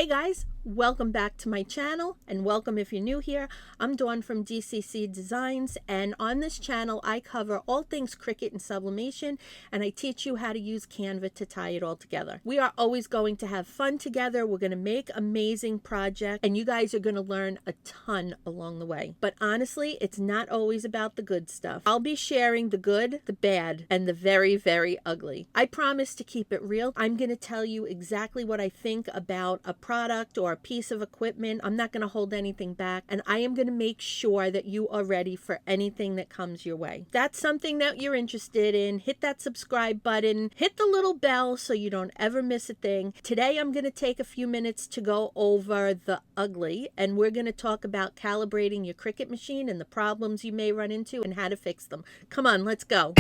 Hey guys, welcome back to my channel, and welcome if you're new here. I'm Dawn from DCC Designs, and on this channel I cover all things Cricut and sublimation, and I teach you how to use Canva to tie it all together. We are always going to have fun together. We're going to make amazing projects, and you guys are going to learn a ton along the way. But honestly, it's not always about the good stuff. I'll be sharing the good, the bad, and the very, very ugly. I promise to keep it real. I'm going to tell you exactly what I think about a product or a piece of equipment. I'm not going to hold anything back, and I am going to make sure that you are ready for anything that comes your way. If that's something that you're interested in, hit that subscribe button, hit the little bell so you don't ever miss a thing. Today I'm going to take a few minutes to go over the ugly, and we're going to talk about calibrating your Cricut machine and the problems you may run into and how to fix them. Come on, let's go.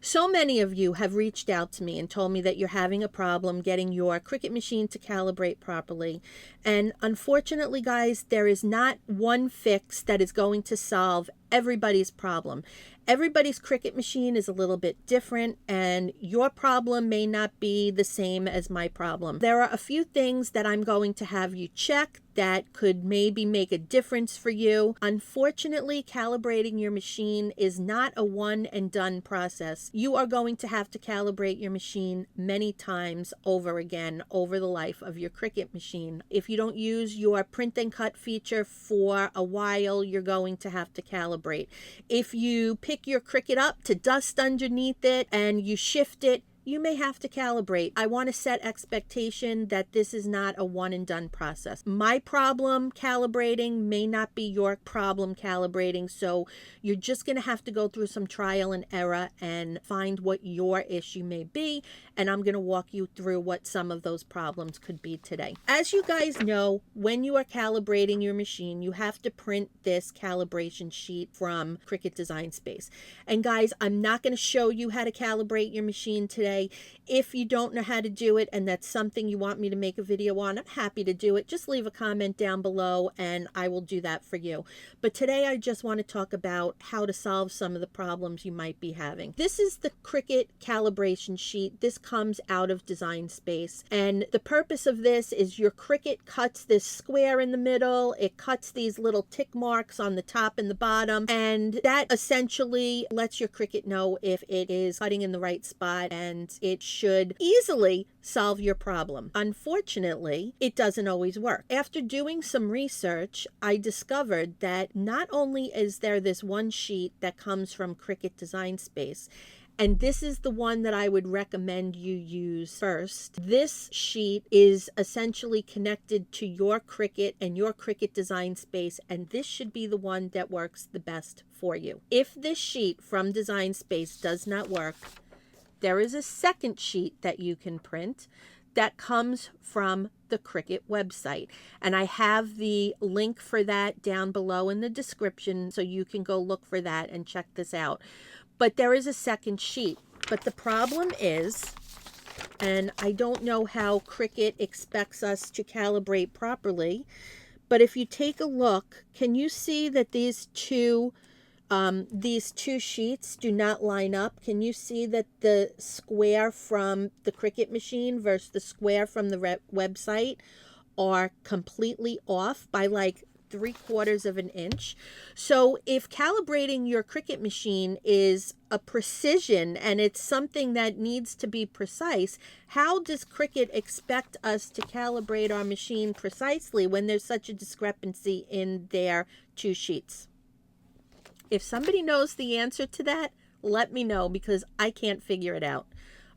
So many of you have reached out to me and told me that you're having a problem getting your Cricut machine to calibrate properly. And unfortunately, guys, there is not one fix that is going to solve everybody's problem. Everybody's Cricut machine is a little bit different, and your problem may not be the same as my problem. There are a few things that I'm going to have you check that could maybe make a difference for you. Unfortunately, calibrating your machine is not a one and done process. You are going to have to calibrate your machine many times over again over the life of your Cricut machine. If you don't use your print and cut feature for a while, you're going to have to calibrate. If you pick your Cricut up to dust underneath it and you shift it, you may have to calibrate. I want to set expectation that this is not a one and done process. My problem calibrating may not be your problem calibrating, so you're just going to have to go through some trial and error and find what your issue may be, and I'm going to walk you through what some of those problems could be today. As you guys know, when you are calibrating your machine, you have to print this calibration sheet from Cricut Design Space. And guys, I'm not going to show you how to calibrate your machine today. If you don't know how to do it and that's something you want me to make a video on, I'm happy to do it. Just leave a comment down below and I will do that for you. But today I just want to talk about how to solve some of the problems you might be having. This is the Cricut calibration sheet. This comes out of Design Space, and the purpose of this is your Cricut cuts this square in the middle. It cuts these little tick marks on the top and the bottom, and that essentially lets your Cricut know if it is cutting in the right spot, and it should easily solve your problem. Unfortunately, it doesn't always work. After doing some research, I discovered that not only is there this one sheet that comes from Cricut Design Space, and this is the one that I would recommend you use first. This sheet is essentially connected to your Cricut and your Cricut Design Space, and this should be the one that works the best for you. If this sheet from Design Space does not work, there is a second sheet that you can print that comes from the Cricut website. And I have the link for that down below in the description, so you can go look for that and check this out. But there is a second sheet. But the problem is, and I don't know how Cricut expects us to calibrate properly, but if you take a look, can you see that these two sheets do not line up? Can you see that the square from the Cricut machine versus the square from the website are completely off by like 3/4 of an inch? So if calibrating your Cricut machine is a precision and it's something that needs to be precise, how does Cricut expect us to calibrate our machine precisely when there's such a discrepancy in their two sheets? If somebody knows the answer to that, let me know, because I can't figure it out.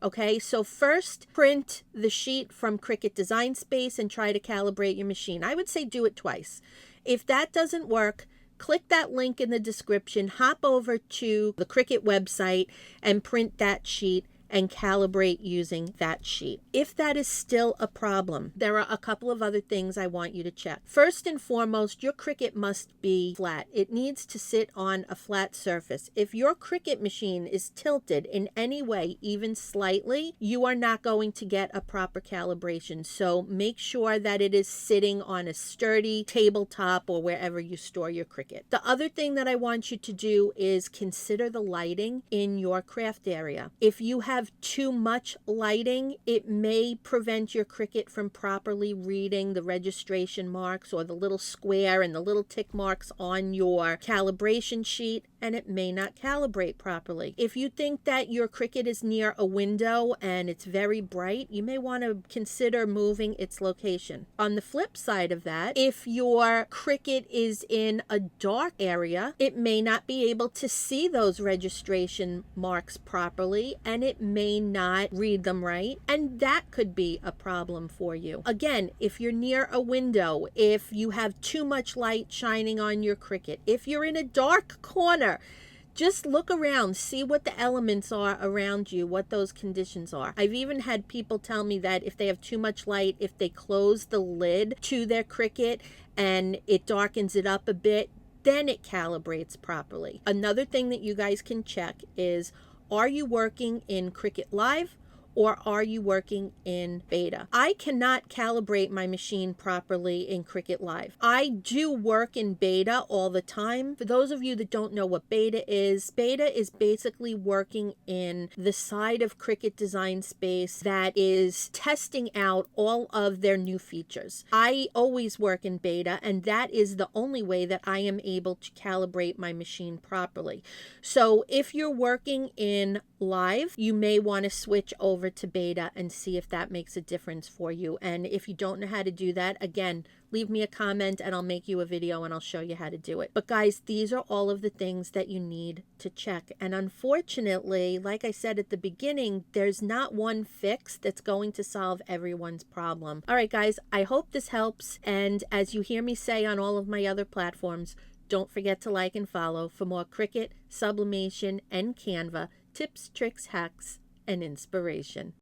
Okay, so first print the sheet from Cricut Design Space and try to calibrate your machine. I would say do it twice. If that doesn't work, click that link in the description, hop over to the Cricut website and print that sheet and calibrate using that sheet. If that is still a problem, there are a couple of other things I want you to check. First and foremost, your Cricut must be flat. It needs to sit on a flat surface. If your Cricut machine is tilted in any way, even slightly, you are not going to get a proper calibration. So make sure that it is sitting on a sturdy tabletop or wherever you store your Cricut. The other thing that I want you to do is consider the lighting in your craft area. If you have too much lighting, it may prevent your Cricut from properly reading the registration marks or the little square and the little tick marks on your calibration sheet, and it may not calibrate properly. If you think that your Cricut is near a window and it's very bright, you may want to consider moving its location. On the flip side of that, if your Cricut is in a dark area, it may not be able to see those registration marks properly, and it may not read them right, and that could be a problem for you. Again, if you're near a window, if you have too much light shining on your Cricut, if you're in a dark corner, just look around, see what the elements are around you, what those conditions are. I've even had people tell me that if they have too much light, if they close the lid to their Cricut and it darkens it up a bit, then it calibrates properly. Another thing that you guys can check is, are you working in Cricut Live or are you working in beta? I cannot calibrate my machine properly in Cricut Live. I do work in beta all the time. For those of you that don't know what beta is basically working in the side of Cricut Design Space that is testing out all of their new features. I always work in beta, and that is the only way that I am able to calibrate my machine properly. So if you're working in Live, you may want to switch over to beta and see if that makes a difference for you. And if you don't know how to do that, again, leave me a comment and I'll make you a video and I'll show you how to do it. But guys, these are all of the things that you need to check. And unfortunately, like I said at the beginning, there's not one fix that's going to solve everyone's problem. All right, guys, I hope this helps. And as you hear me say on all of my other platforms, don't forget to like and follow for more Cricut, sublimation, and Canva tips, tricks, hacks, and inspiration.